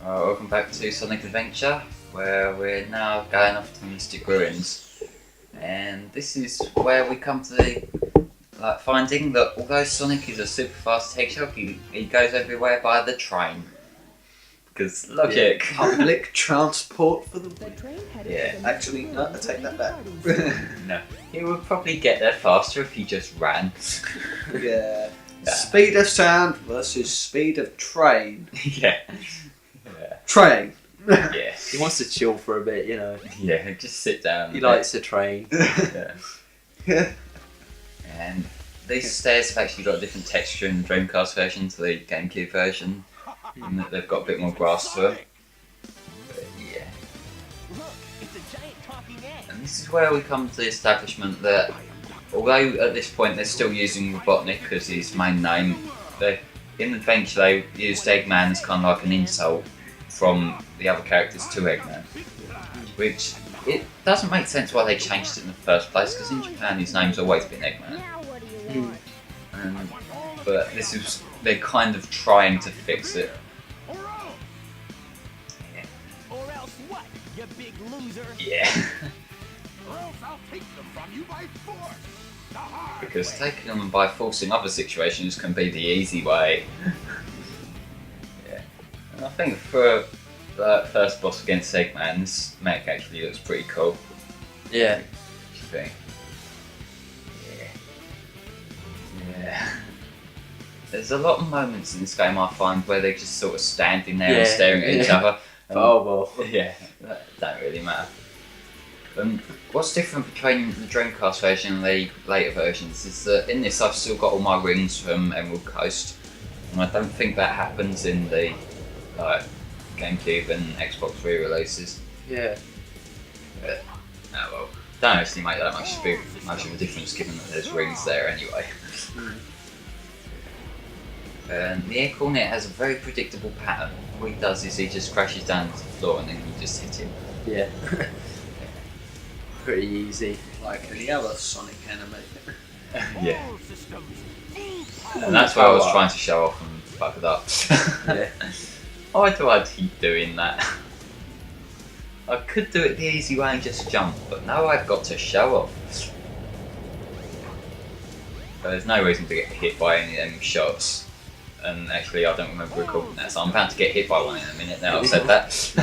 Welcome back to Sonic Adventure, where we're now going off to Mystic Ruins. And this is where we come to the finding that although Sonic is a super fast hedgehog, he goes everywhere by the train. Because logic. Yeah, public transport for the train Yeah. Actually, no, I take that back. No. He would probably get there faster if he just ran. Yeah. Yeah. Speed of sound versus speed of train. Yeah. Train. Yeah. He wants to chill for a bit, you know. Yeah, just sit down. He likes to train. Yeah. Yeah. And these stairs have actually got a different texture in the Dreamcast version to the GameCube version. In that they've got a bit more grass to them. But yeah. And this is where we come to the establishment that, although at this point they're still using Robotnik as his main name, in Adventure they used Eggman as kind of like an insult from the other characters to Eggman. Which, it doesn't make sense why they changed it in the first place, because in Japan his name's always been Eggman. But this is, they're kind of trying to fix it. Or else what, you big loser? Yeah. Or else I'll take them from you by force. The hard Because way. taking them by force in other situations can be the easy way. Yeah. And I think for the first boss against Eggman, this mech actually looks pretty cool. Yeah. What do you think? Yeah. Yeah. There's a lot of moments in this game I find where they're just sort of standing there and Yeah, staring at each yeah. other. Oh well. Yeah, that don't really matter. What's different between the Dreamcast version and the later versions is that in this I've still got all my rings from Emerald Coast, and I don't think that happens in the GameCube and Xbox re-releases. Yeah. But, oh well, don't actually make that much of a difference given that there's rings there anyway. And the Egg Hornet has a very predictable pattern. What he does is he just crashes down to the floor and then you just hit him. Yeah. Pretty easy. Like any other Sonic enemy. Yeah. All systems. And that's what I was trying to show off and fuck it up. Yeah. Why do I keep doing that? I could do it the easy way and just jump, but now I've got to show off. But there's no reason to get hit by any of them shots. And actually I don't remember recording that, so I'm about to get hit by one in a minute now I've said that.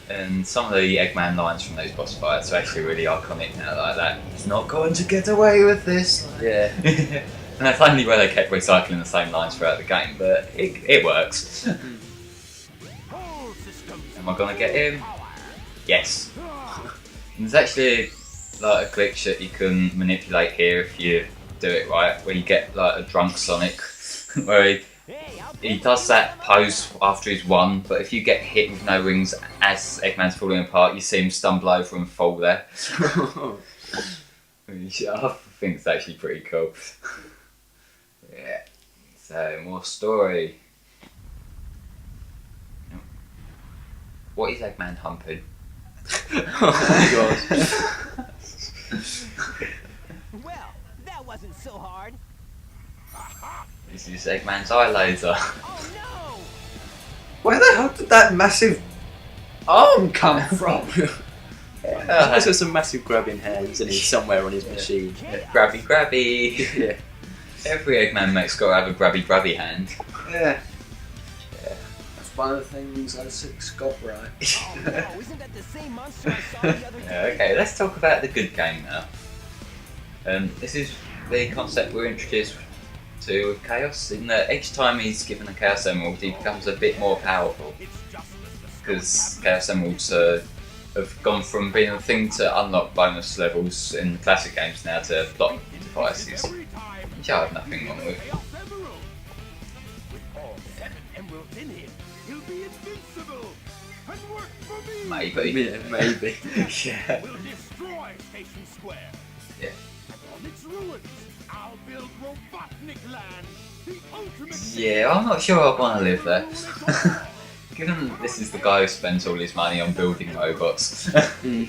And some of the Eggman lines from those boss fights are actually really iconic now, like that. He's not going to get away with this. Yeah. And that's only where they kept recycling the same lines throughout the game, but it works. All systems. Am I gonna get him? Yes. And there's actually like a glitch that you can manipulate here if you do it right, where you get like a drunk Sonic, where he does that pose after he's won, but if you get hit with no rings as Eggman's falling apart, you see him stumble over and fall there. Which I think it's actually pretty cool. Yeah. So, more story. What is Eggman humping? Oh my god. Well, that wasn't so hard. This is Eggman's eye laser. Oh no! Where the hell did that massive arm come from? He's got some massive grabbing hands and he's somewhere on his machine. Grabby grabby. Yeah. Every Eggman mech's got to have a grabby grabby hand. Yeah. That's one of the things 06 got right. Oh no, isn't that the same monster I saw the other day? Okay, let's talk about the good game now. This is the concept we're introduced to with Chaos, in that each time he's given a Chaos Emerald he becomes a bit more powerful. Because Chaos Emeralds have gone from being a thing to unlock bonus levels in the classic games now to block devices, which I have nothing wrong with. With all 7 emeralds in him, he'll be invincible and work for me. Maybe. Yeah, maybe. Yeah. We'll destroy Station Square. Yeah. On its ruins, I'll build Robotnik Land, the ultimate. Yeah, I'm not sure I want to live there. Given that this is the guy who spends all his money on building robots. I'm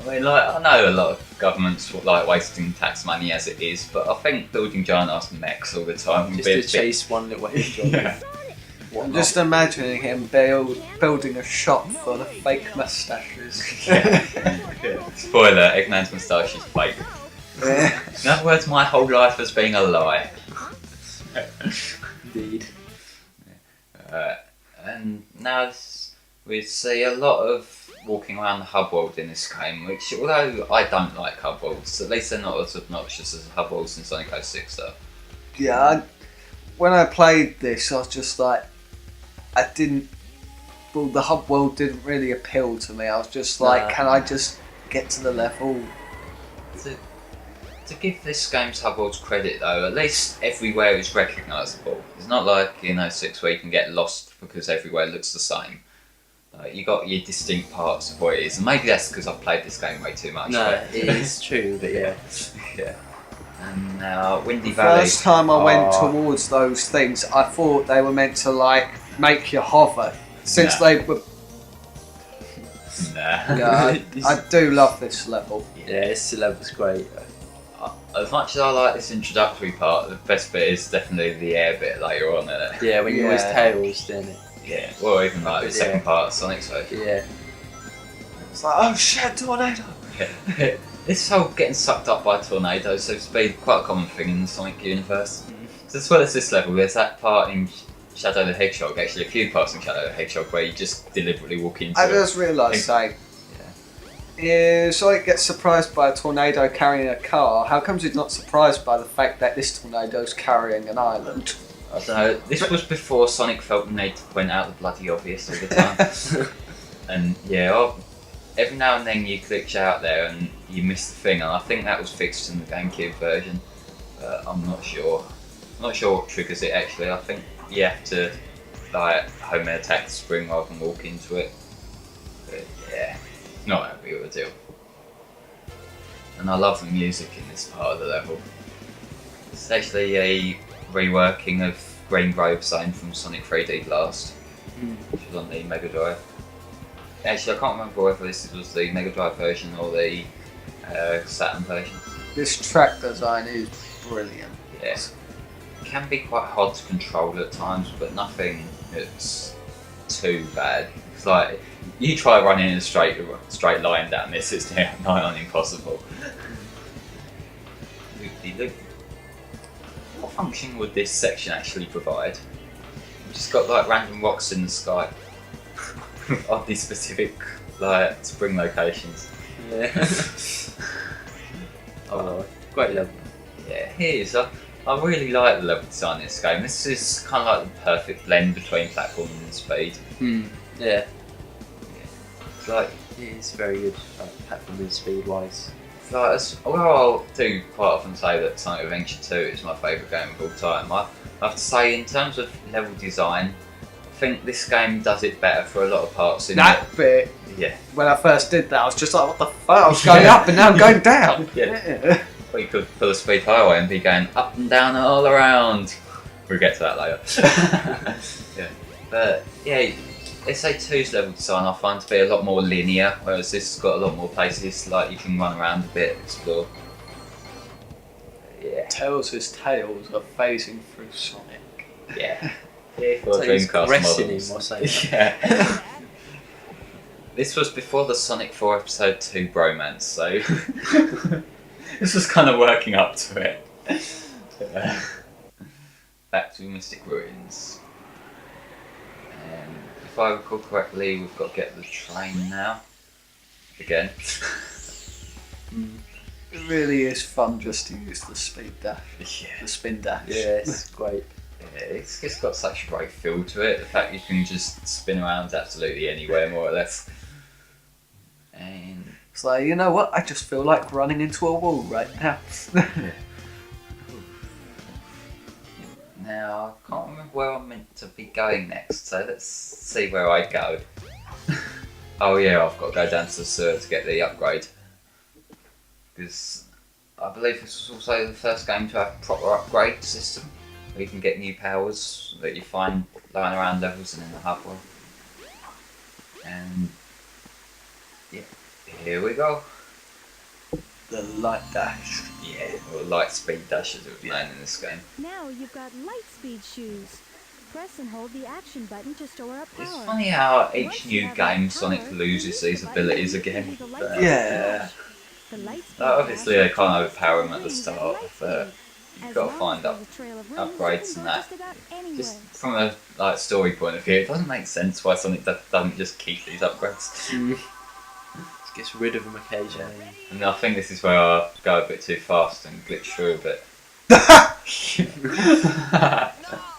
I mean, like, I know a lot of governments like wasting tax money as it is, but I think building giant ass mechs all the time would Just be a to bit. chase one little hedgehog. Yeah. I'm just imagining him building a shop full of fake moustaches. Yeah. Spoiler: Eggman's moustache is fake. Yeah. In other words, my whole life has been a lie. Indeed. And now we see a lot of walking around the hub world in this game, which, although I don't like hub worlds, at least they're not as obnoxious as hub worlds in Sonic 06 though. Yeah, when I played this, I was just like, the hub world didn't really appeal to me. I was just like, No. can I just get to the level? To give this game's hub worlds credit though, at least everywhere is recognisable. It's not like in 06 where you can get lost because everywhere looks the same. You got your distinct parts of what it is, and maybe that's because I've played this game way too much. No, but- it is true, but yeah. Yeah. And now Windy Valley. First time I went Oh, towards those things, I thought they were meant to like make you hover. Since Nah. they were, Nah. yeah, I do love this level. Yeah, this level's great. As much as I like this introductory part, the best bit is definitely the air bit later on in it. Yeah, when you're always Yeah. tails, then it. Yeah. Or even like the Yeah. second part of Sonic's version. Yeah. It's like, oh shit, tornado! Yeah. This whole getting sucked up by tornadoes seems to be quite a common thing in the Sonic universe. So as well as this level, there's that part in Shadow the Hedgehog, actually a few parts in Shadow the Hedgehog where you just deliberately walk into I it. just realised something. Sonic gets surprised by a tornado carrying a car. How comes he's not surprised by the fact that this tornado's carrying an island? I don't know, this was before Sonic felt the need to point out the bloody obvious all the time. And yeah, every now and then you glitch out there and you miss the thing, and I think that was fixed in the GameCube version, but I'm not sure. I'm not sure what triggers it actually. I think you have to like home attack the spring rather than walk into it. But yeah, it's not that big of a deal. And I love the music in this part of the level. It's actually a reworking of Green Grove Zone from Sonic 3D Blast, which was on the Mega Drive. Actually, I can't remember whether this was the Mega Drive version or the Saturn version. This track design is brilliant. Yeah. It can be quite hard to control at times, but nothing that's too bad. It's like, you try running in a straight line down this, it's nigh on impossible. Loop-de-loop. What function would this section actually provide? We've just got like random rocks in the sky. Of these specific like spring locations. Yeah. Oh, great level. Yeah, here's I really like the level design in this game. This is kind of like the perfect blend between platforming and speed. Yeah, It's like, it is very good, platforming speed wise. it's like although I'll do quite often say that Sonic Adventure 2 is my favourite game of all time, I have to say in terms of level design, I think this game does it better for a lot of parts in That bit, Yeah. when I first did that, I was just like, what the fuck? I was going up and now I'm going down. Yeah. Or you could pull a speed highway and be going up and down and all around. We'll get to that later. Yeah. But yeah, SA2's level design I find to be a lot more linear, whereas this has got a lot more places like you can run around a bit, explore. Yeah. Tails' tails are phasing through Sonic. Yeah. Yeah, for So he's Dreamcast caressing models. him or something. Yeah. This was before the Sonic 4 Episode 2 bromance, so this was kind of working up to it. Back to Mystic Ruins. If I recall correctly, we've got to get the train now. Again. It really is fun just to use the speed dash, Yeah. the spin dash. Yeah, it's great. Yeah, it's just got such a great feel to it. The fact you can just spin around absolutely anywhere, more or less. And It's like, you know what? I just feel like running into a wall right now. now I can't remember where I'm meant to be going next, so let's see where I go. Oh yeah, I've got to go down to the sewer to get the upgrade. Because I believe this was also the first game to have a proper upgrade system. Where you can get new powers that you find lying around levels and in the hub world. And yeah, here we go. The light dash. Yeah, or light speed dash as it was known in this game. Now you've got light speed shoes. Press and hold the action button to store up power. It's funny how each Once you new have that game power, Sonic loses these the button abilities will give again. you the light But, speed Yeah. dash. The light speed obviously dash they can't is overpower them at the rings start, light but speed. you've As got to long find as up there's a trail of rings, you upgrades can and go that. just about anywhere. Just from a like story point of view, it doesn't make sense why Sonic doesn't just keep these upgrades. Just gets rid of them occasionally. And I think this is where I go a bit too fast and glitch through a bit.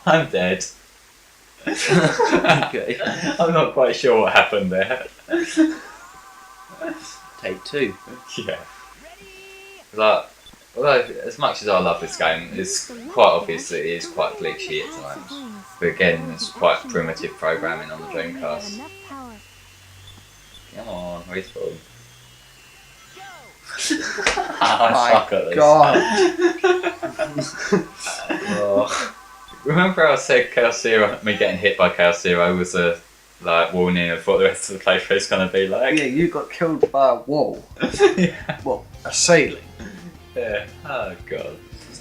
I'm dead. Okay. I'm not quite sure what happened there. Take 2. Yeah. Like, although as much as I love this game, it's quite obvious that it is quite glitchy at times. But again, it's quite primitive programming on the Dreamcast. Come on, where's the ball? I suck at this. God. Remember how I said Chaos Zero, me getting hit by Chaos Zero was a like warning of what the rest of the playthrough is going to be like? Yeah, you got killed by a wall. Yeah. Well, a ceiling. Yeah. Oh god.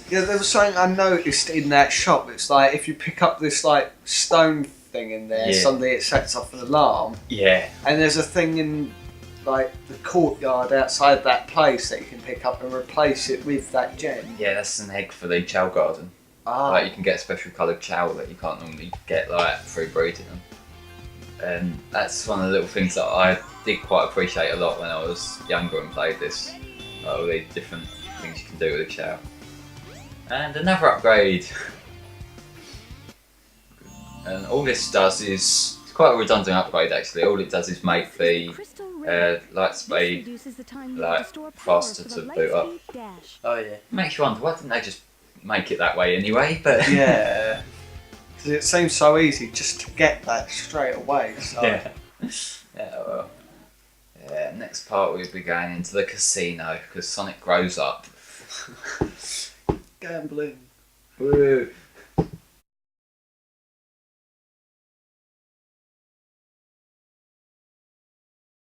Yeah, there was something I noticed in that shop. It's like if you pick up this like stone thing in there, Yeah. suddenly it sets off an alarm. Yeah. And there's a thing in like the courtyard outside that place that you can pick up and replace it with that gem. Yeah, that's an egg for the Chow Garden. Ah, Like you can get a special coloured chow that you can't normally get like through breeding them. And that's one of the little things that I did quite appreciate a lot when I was younger and played this. Like all the different things you can do with a chow. And another upgrade. And all this does is, it's quite a redundant upgrade actually, all it does is make the light speed like, faster to boot up. Oh yeah. Makes you wonder, why didn't they just make it that way anyway? But yeah. Because it seems so easy just to get that straight away. So. yeah. Yeah, well. Yeah, next part we'll be going into the casino because Sonic grows up. Gambling. Woo.